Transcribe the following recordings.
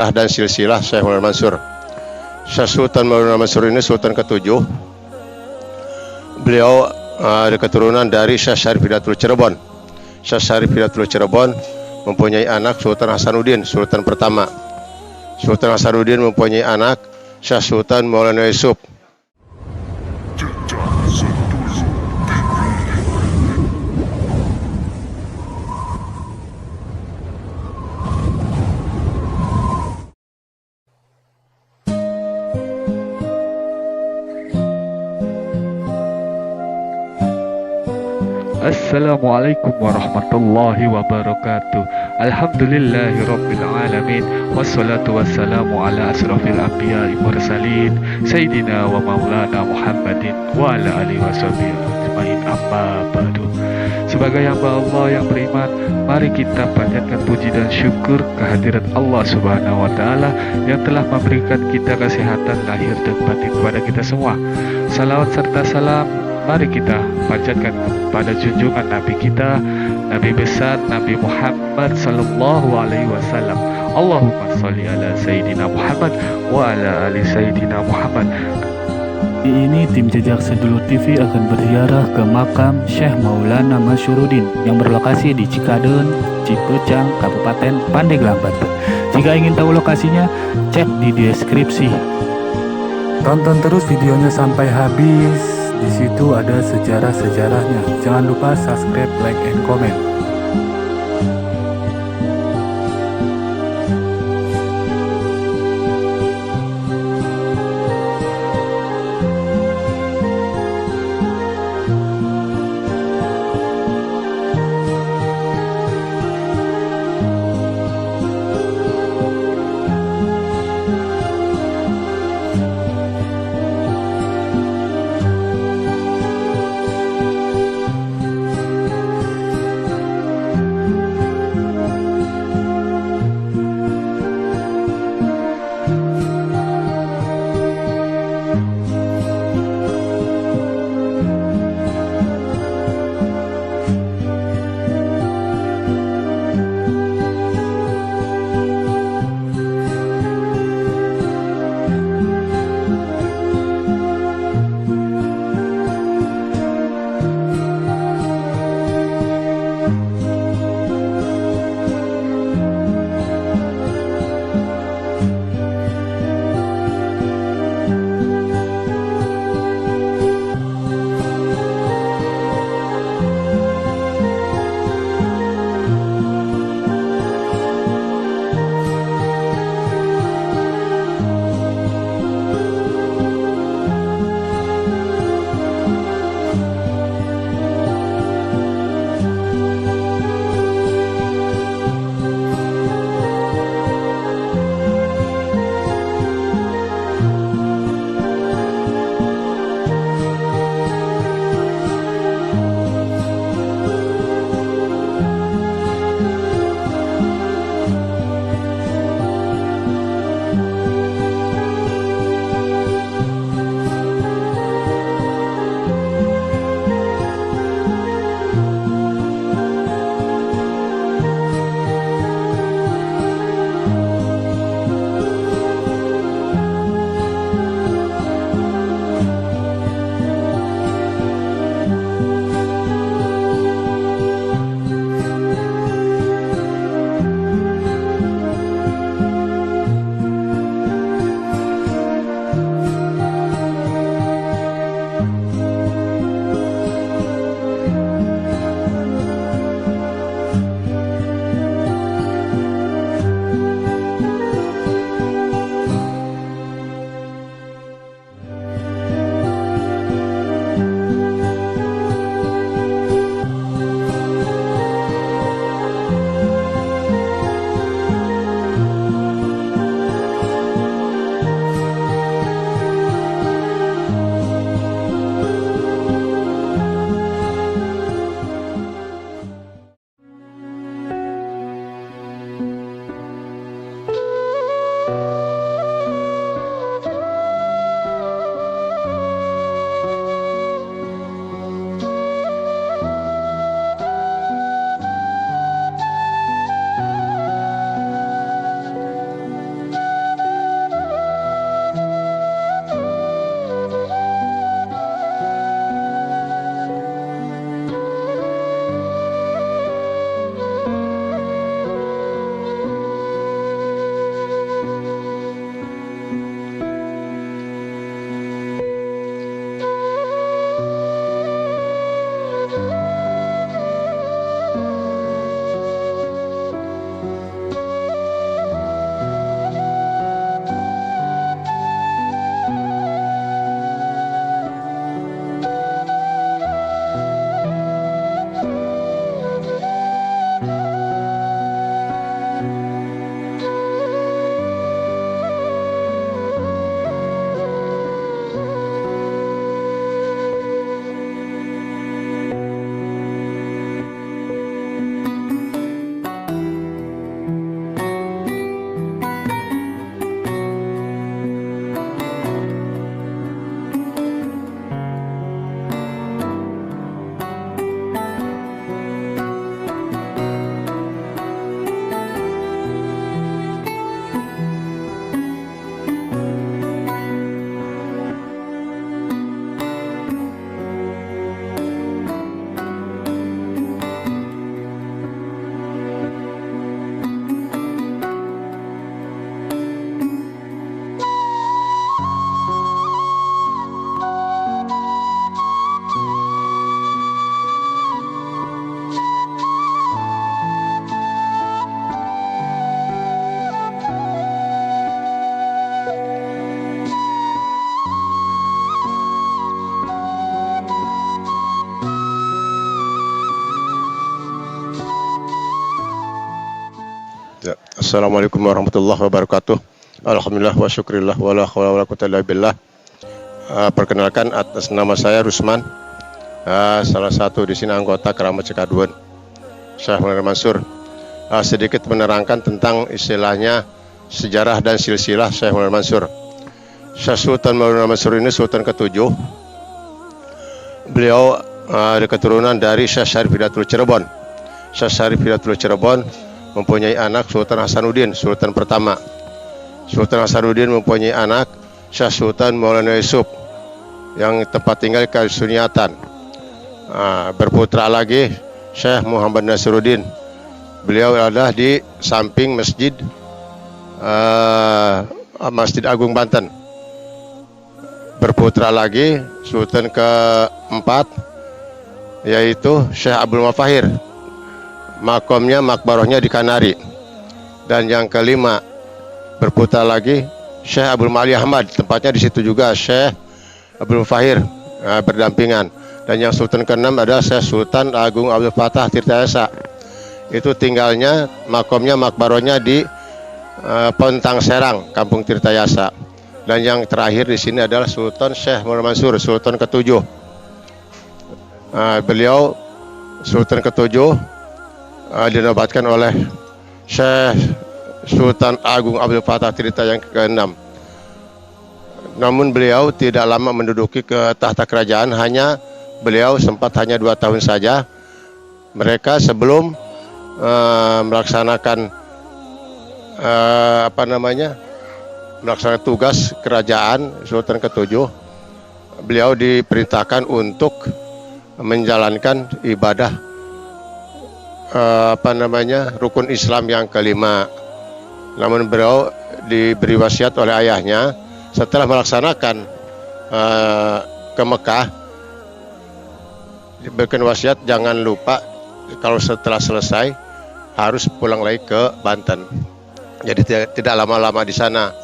dan silsilah Syekh Maulana Mansur. Syekh Sultan Maulana Mansur ini Sultan ke-7. Beliau ada keturunan dari Syekh Syarif Hidayatul Cirebon. Syekh Syarif Hidayatul Cirebon mempunyai anak Sultan Hasanuddin, Sultan pertama. Sultan Hasanuddin mempunyai anak Syekh Sultan Maulana Yusuf. Assalamualaikum warahmatullahi wabarakatuh. Alhamdulillahirabbil alamin. Wassalatu wassalamu ala asrafil anbiya'i mursalin Sayyidina wa maulana Muhammadin wa ala alihi washabihi ajmain, amma ba'du. Sebagai hamba Allah yang beriman, mari kita panjatkan puji dan syukur kehadirat Allah Subhanahu wa taala yang telah memberikan kita kesehatan lahir dan batin kepada kita semua. Salawat serta salam mari kita panjatkan kepada junjungan Nabi kita, Nabi besar Nabi Muhammad sallallahu alaihi wasallam. Allahumma sholli ala Sayyidina Muhammad wa ala ali Sayyidina Muhammad. Di ini tim Jejak Sedulur TV akan berziarah ke makam Syekh Maulana Mansyuruddin yang berlokasi di Cikaden, Cipecang, Kabupaten Pandeglang, Banten. Jika ingin tahu lokasinya, cek di deskripsi. Tonton terus videonya sampai habis. Di situ ada sejarah-sejarahnya. Jangan lupa subscribe, like, and comment. Assalamualaikum warahmatullahi wabarakatuh. Alhamdulillah wa syukrillah wa la hawla wa la quwwata illa billah. Perkenalkan, atas nama saya Rusman, salah satu di sini anggota Keramat Cikaduen, Syekh Maulana Mansur. Sedikit menerangkan tentang istilahnya sejarah dan silsilah Syekh Maulana Mansur. Syekh Sultan Maulana Mansur ini Sultan ke-7. Beliau ada keturunan dari Syekh Syarif Hidayatul Cirebon. Syekh Syarif Hidayatul Cirebon mempunyai anak Sultan Hasanuddin, Sultan pertama. Sultan Hasanuddin mempunyai anak Syekh Sultan Maulana Yusuf yang tempat tinggal Kasuniatan. Berputra lagi Syekh Muhammad Nasiruddin. Beliau ada di samping Masjid Agung Banten. Berputra lagi Sultan keempat yaitu Syekh Abdul Mafahir, makomnya makbarohnya di Kanari. Dan yang kelima berputar lagi Syekh Abdul Mali Ahmad, tempatnya di situ juga Syekh Abdul Mafahir berdampingan. Dan yang Sultan keenam adalah Syekh Sultan Agung Abdul Fatah Tirtayasa, itu tinggalnya makomnya makbarohnya di Pontang Serang, Kampung Tirtayasa. Dan yang terakhir di sini adalah Sultan Syekh Maulana Mansur, Sultan ke-7. Beliau Sultan ke-7 dinobatkan oleh Syekh Sultan Agung Abdul Fatah Tirta yang ke-6. Namun beliau tidak lama menduduki ke tahta kerajaan, beliau sempat hanya 2 tahun saja. Mereka sebelum melaksanakan melaksanakan tugas kerajaan Sultan ke-7, beliau diperintahkan untuk menjalankan ibadah rukun Islam yang kelima. Namun beliau diberi wasiat oleh ayahnya setelah melaksanakan ke Mekah, diberikan wasiat jangan lupa kalau setelah selesai harus pulang lagi ke Banten. Jadi tidak lama-lama di sana.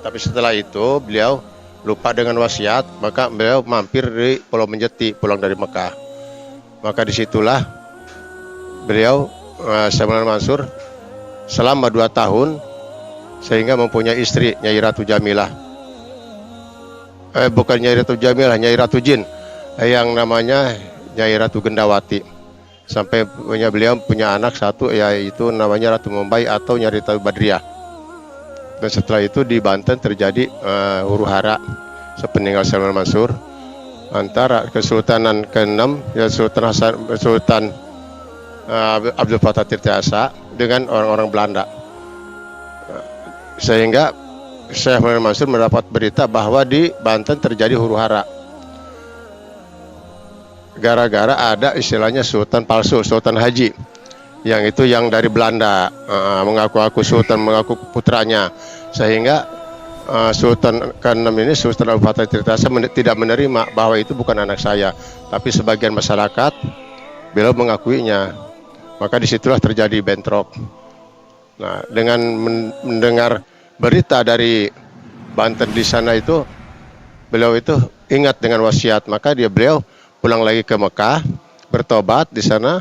Tapi setelah itu beliau lupa dengan wasiat, maka beliau mampir di Pulau Menjeti, pulang dari Mekah. Maka disitulah beliau Syekh Maulana Mansur selama 2 tahun sehingga mempunyai istri Nyai Ratu Jamilah. Bukan Nyai Ratu Jamilah, Nyai Ratu Jin, yang namanya Nyai Ratu Gendawati. Sampai beliau punya anak satu, yaitu namanya Ratu Mumbai atau Nyai Ratu Badriah. Dan setelah itu di Banten terjadi huru-hara sepeninggal Syekh Maulana Mansur antara Kesultanan ke-6 ya Sultan Abdul Fatah Tirtayasa dengan orang-orang Belanda. Sehingga Syekh Maulana Mansur mendapat berita bahwa di Banten terjadi huru-hara gara-gara ada istilahnya sultan palsu, sultan haji, yang dari Belanda, mengaku-ngaku sultan, mengaku putranya. Sehingga Sultan ke-6 ini, Sultan Abdul Fatah Tirtayasa tidak menerima bahwa itu bukan anak saya, tapi sebagian masyarakat beliau mengakuinya. Maka disitulah terjadi bentrok. Nah, dengan mendengar berita dari Banten di sana itu, beliau itu ingat dengan wasiat, maka beliau pulang lagi ke Mekah, bertobat di sana.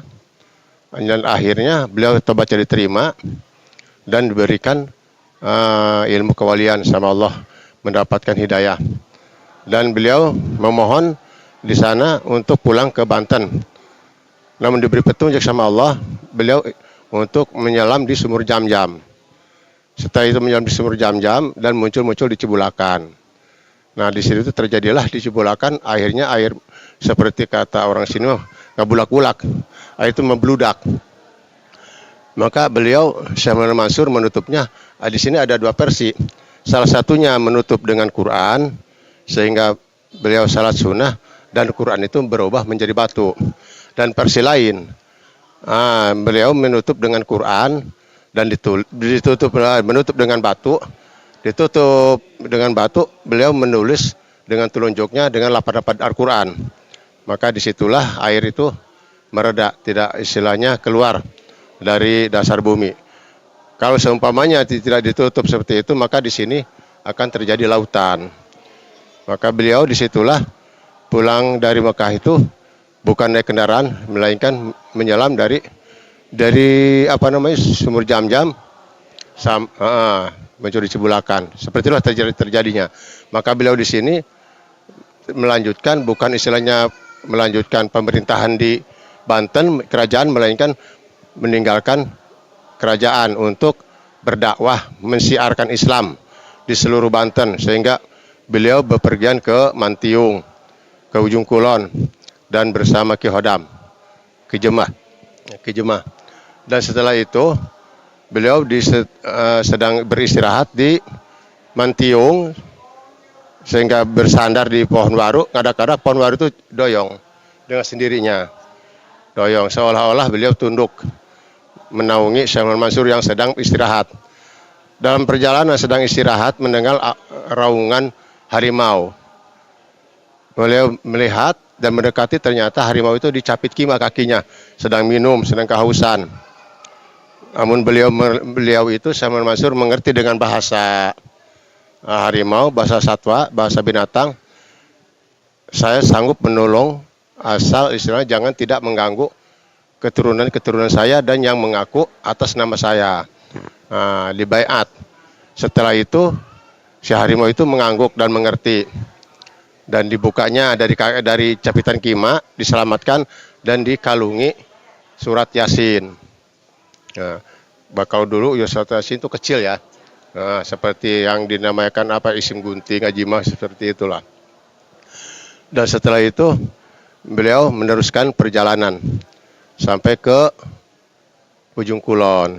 Dan akhirnya beliau tobatnya diterima dan diberikan ilmu kewalian sama Allah, mendapatkan hidayah. Dan beliau memohon di sana untuk pulang ke Banten. Namun diberi petunjuk sama Allah, beliau untuk menyelam di sumur Jam-Jam. Setelah itu menyelam di sumur Jam-Jam dan muncul di Cibulakan. Nah, di situ terjadilah di Cibulakan akhirnya air seperti kata orang sini ngabulak-bulak. Air itu membludak. Maka beliau Syekh Maulana Mansur menutupnya. Di sini ada 2 versi. Salah satunya menutup dengan Quran sehingga beliau salat sunnah dan Quran itu berubah menjadi batu. Dan versi lain, beliau menutup dengan Quran dan menutup dengan batu. Ditutup dengan batu, beliau menulis dengan telunjuknya dengan lapan-lapan Al-Quran. Maka disitulah air itu mereda, tidak istilahnya keluar dari dasar bumi. Kalau seumpamanya tidak ditutup seperti itu, maka di sini akan terjadi lautan. Maka beliau disitulah pulang dari Mekah itu bukan naik kendaraan, melainkan menyelam dari sumur Jam-Jam mencuri cibulakan. Seperti itulah terjadinya. Maka beliau di sini melanjutkan, bukan istilahnya melanjutkan pemerintahan di Banten, kerajaan, melainkan meninggalkan kerajaan untuk berdakwah, mensiarkan Islam di seluruh Banten, sehingga beliau bepergian ke Mantiung, ke Ujung Kulon, dan bersama Ki Hodam ke Jemah. Dan setelah itu beliau sedang beristirahat di Mantiung, sehingga bersandar di pohon waru. Kadang-kadang pohon waru itu doyong dengan sendirinya, seolah-olah beliau tunduk menaungi Syekh Muhammad Mansur yang sedang istirahat. Dalam perjalanan sedang istirahat mendengar raungan harimau. Beliau melihat dan mendekati, ternyata harimau itu dicapit kima kakinya, sedang minum, sedang kehausan. Namun beliau itu Syekh Muhammad Mansur mengerti dengan bahasa harimau, bahasa satwa, bahasa binatang. Saya sanggup menolong asal istilahnya jangan tidak mengganggu keturunan saya dan yang mengaku atas nama saya. Di baiat. Setelah itu si harimau itu mengangguk dan mengerti, dan dibukanya dari capitan kima, diselamatkan dan dikalungi surat Yasin. Bakal dulu surat Yasin itu kecil ya. Seperti yang dinamakan isim gunting, ajimah, seperti itulah. Dan setelah itu beliau meneruskan perjalanan sampai ke Ujung Kulon,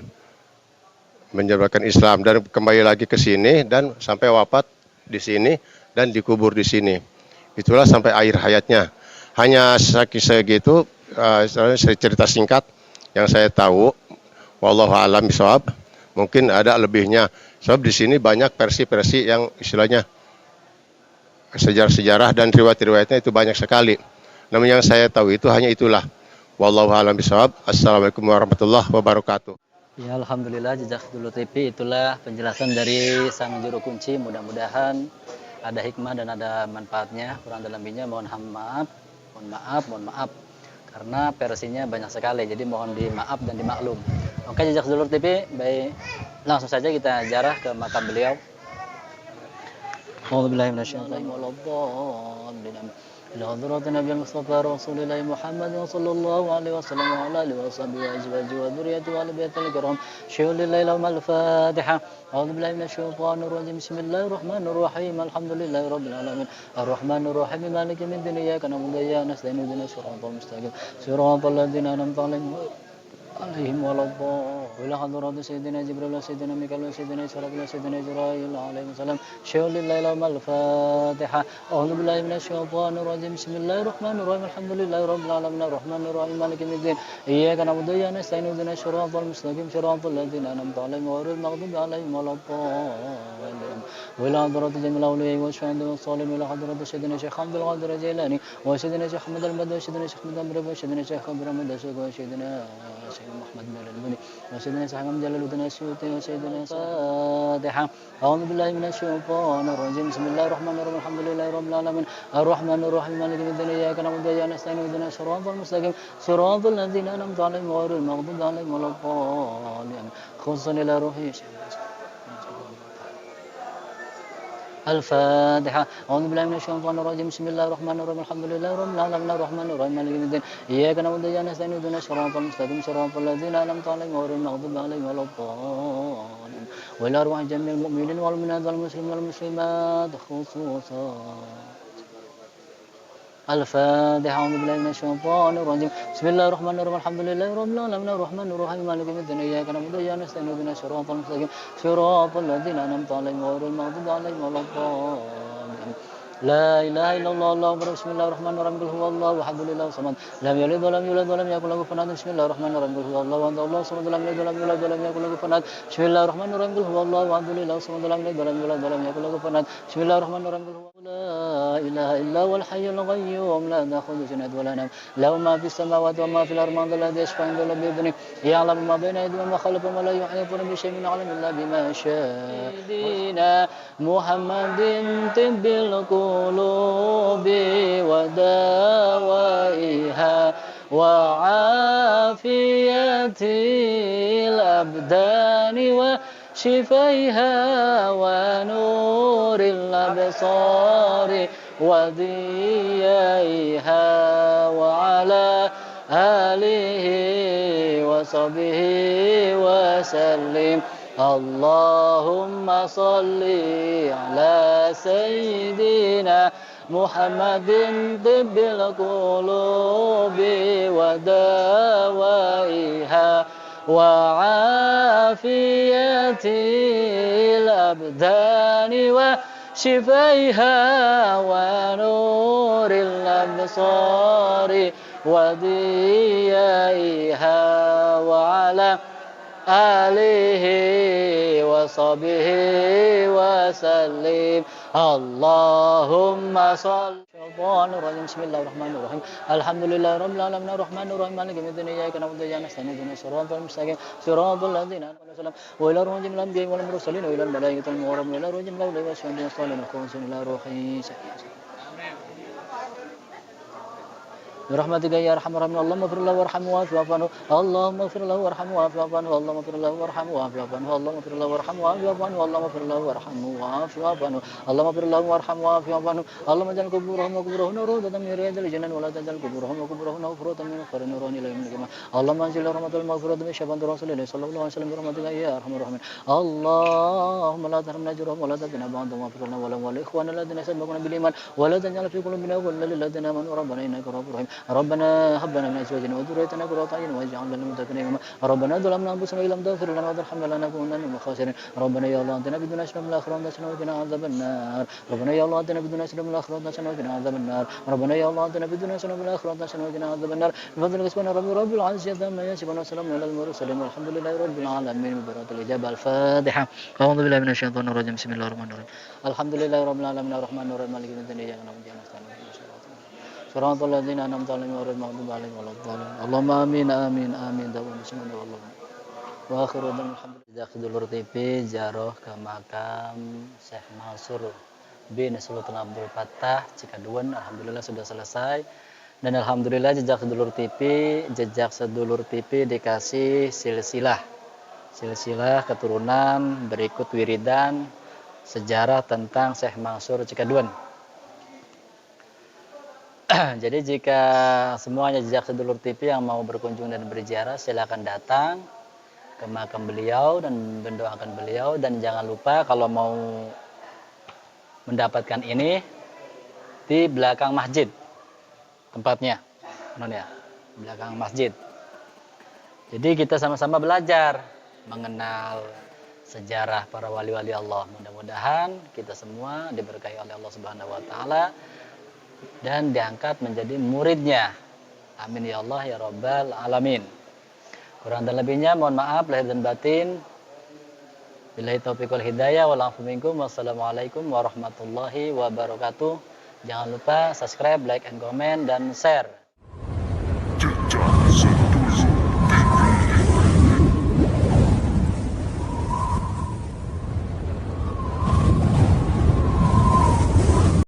menyebarkan Islam, dan kembali lagi ke sini dan sampai wafat di sini dan dikubur di sini. Itulah sampai akhir hayatnya. Hanya segitu cerita singkat yang saya tahu. Wallahu a'lam bishawab. Mungkin ada lebihnya. Sebab di sini banyak versi-versi yang istilahnya sejarah-sejarah dan riwayat-riwayatnya itu banyak sekali. Namun yang saya tahu itu hanya itulah. Wallahu a'lam bishawab. Assalamualaikum warahmatullahi wabarakatuh. Ya, alhamdulillah, Jejak Dulu TV itulah penjelasan dari sang juru kunci. Mudah-mudahan ada hikmah dan ada manfaatnya. Kurang dan lebihnya mohon maaf. Karena versinya banyak sekali, jadi mohon dimaaf dan dimaklum. Oke, Jejak Dulu TV, baik, langsung saja kita ziarah ke makam beliau. إلى حضرة النبي المصطفى رسول الله محمد صلى الله عليه وسلم وعلى آله وصحبه وأزواجه وذريته وآل بيته الكرام. شهود الليل وما الفاتحة. أعوذ بالله من الشيطان الرجيم. بسم الله الرحمن الرحيم. الحمد لله رب العالمين الرحمن الرحيم مالك يوم الدين إياك نعبد وإياك نستعين اهدنا الصراط المستقيم صراط الذين أنعمت عليهم ولا الضالين. إلى حضرة سيدنا جبريل وسيدنا ميكائيل وسيدنا إسرافيل وسيدنا جبرائيل عليهم السلام. شهود الليل وما الفاتحة. أعوذ بالله من الشيطان الرجيم. بسم الله الرحمن الرحيم. الحمد لله رب العالمين الرحمن الرحيم مالك يوم الدين إياك نعبد وإياك نستعين اهدنا الصراط المستقيم صراط الذين أنعمت عليهم غير المغضوب عليهم ولا الضالين. وإلى حضرة جميع الأولياء والشهداء والصالحين. إلى حضرة سيدنا الشيخ عبد القادر الجيلاني وسيدنا الشيخ أحمد البدوي وسيدنا الشيخ أحمد البدوي وسيدنا الشيخ أبو محمد الشيخ وسيدنا الشيخ محمد بن البني وسيدنا الشيخ محمد جلال الدين السيوطي وسيدنا الفاتحة. أعوذ بالله من الشيطان الرجيم. بسم الله الرحمن الرحيم. الحمد لله رب العالمين الرحمن الرحيم مالك يوم الدين إياك نعبد وإياك نستعين اهدنا الصراط المستقيم صراط الذين أنعمت عليهم غير المغضوب عليهم ولا الضالين. خصوصا إلى روحي الفاتحة. أعوذ بالله من الشيطان الرجيم. بسم الله الرحمن الرحيم. الحمد لله رب العالمين الرحمن الرحيم مالك يوم الدين إياك نعبد وإياك نستعين اهدنا الصراط المستقيم صراط الذين أنعمت عليهم غير المغضوب عليهم ولا الضالين. وإلى أرواح جميع المؤمنين والمؤمنات والمسلمين والمسلمات خصوصا الفاتحة. أعوذ بالله من الشيطان الرجيم. بسم الله الرحمن الرحيم. الحمد لله رب العالمين الرحمن الرحيم مالك يوم الدين إياك نعبد وإياك نستعين اهدنا الصراط المستقيم صراط الذين أنعمت عليهم غير المغضوب عليهم ولا الضالين. لا إله إلا الله الله أكبر. بسم الله الرحمن الرحيم. قل هو الله أحد الله الصمد لم يلد ولم يولد ولم يكن له كفوا أحد. بسم الله الرحمن الرحيم. قل هو الله أحد الله الصمد لم يلد ولم يولد ولم يكن له كفوا أحد. بسم الله الرحمن الرحيم. قل هو الله أحد الله الصمد لم يلد ولم يولد ولم يكن له كفوا أحد. بسم الله الرحمن الرحيم. قل هو لا إله إلا هو الحي القيوم لا تأخذه سنة ولا نوم له ما في السماوات وما في الأرض من ذا الذي يشفع عنده إلا بإذنه يعلم ما بين أيديهم وما خلفهم ولا يحيطون بشيء من علم إلا بما شاء. سيدنا محمد طب القلوب ودوائها وعافية الأبدان شفيها ونور الأبصار وضيائها وعلى آله وصحبه وسلم اللهم صل على سيدنا محمد طب القلوب ودوائها وعافية الأبدان وشفيها ونور الأبصار وضيائها وعلى آله وصحبه وسلم اللهم صل الشيطان الرجيم بسم الله الرحمن الرحيم الحمد لله رب العالمين الرحمن الرحيم مالك يوم الدين إياك نعبد وإياك نستعين اهدنا الصراط المستقيم صراط الذين أنعمت عليهم وإلى روح جميع الأنبياء والمرسلين وإلى الملائكة المقربين وإلى روح جميع الأولياء والصالحين الصالحين الخالصين إلى روح برحمتك يا ارحم الراحمين اللهم اغفر له وارحمه واعف عنه اللهم اغفر له وارحمه واعف عنه اللهم اغفر له وارحمه واعف عنه اللهم اغفر له وارحمه واعف عنه اللهم اغفر له وارحمه واعف عنه اللهم اغفر له وارحمه واعف عنه اللهم اجعل قبورهم وقبورهن روضة من رياض الجنة ولا تجعل قبورهم وقبورهن حفرة من حفر نيران الى يوم القيامة اللهم انزل رحمة المغفرة من شفاعة رسول الله صلى الله عليه وسلم برحمتك يا ارحم الراحمين اللهم لا تحرمنا اجرهم ولا تفتنا بعضهم واغفر لنا ولإخواننا الذين سبقونا بالإيمان ولا تجعل في قلوبنا غلا للذين آمنوا ربنا إنك رؤوف رحيم ربنا هب لنا من ازواجنا وذريتنا قرة اعين واجعلنا للمتقين اماما ربنا ظلمنا انفسنا وان لم تغفر لنا وترحمنا لنكونن من الخاسرين ربنا يا الله اتنا بدون اشرف من الاخره حسنه وقنا عذاب النار ربنا يا الله اتنا بدون اشرف من الاخره حسنه وقنا عذاب النار ربنا يا الله اتنا بدون اشرف من الاخره حسنه وقنا عذاب النار بفضلك سبحان رب العزه عما يصفون وسلام على المرسلين والحمد لله رب العالمين ببركة الاجابه الفاتحه اعوذ بالله من الشيطان الرجيم بسم الله الرحمن الرحيم الحمد لله رب العالمين الرحمن الرحيم مالك يوم الدين اياك نعبد واياك نستعين صراط الذين أنعمت عليهم غير المغضوب عليهم ولا الضالين اللهم آمين آمين آمين dawuh bismillah wa akhiru dan alhamdulillah Dulur TV ziarah ke makam Syekh Mansur bin Sultan Abdul Fattah Cikaduan alhamdulillah sudah selesai dan alhamdulillah jejak sedulur TV dikasih silsilah keturunan berikut wiridan sejarah tentang Syekh Mansur Cikaduan. Jadi jika semuanya jejak sedulur TV yang mau berkunjung dan berziarah silakan datang ke makam beliau dan mendoakan beliau dan jangan lupa kalau mau mendapatkan ini di belakang masjid tempatnya, belakang masjid. Jadi kita sama-sama belajar mengenal sejarah para wali-wali Allah. Mudah-mudahan kita semua diberkahi oleh Allah Subhanahu wa taala dan diangkat menjadi muridnya. Amin ya Allah ya Rabbal Alamin. Kurang dan lebihnya mohon maaf lahir dan batin. Billahi taufiq wal hidayah wal afu minkum. Wassalamualaikum warahmatullahi wabarakatuh. Jangan lupa subscribe, like, and comment dan share.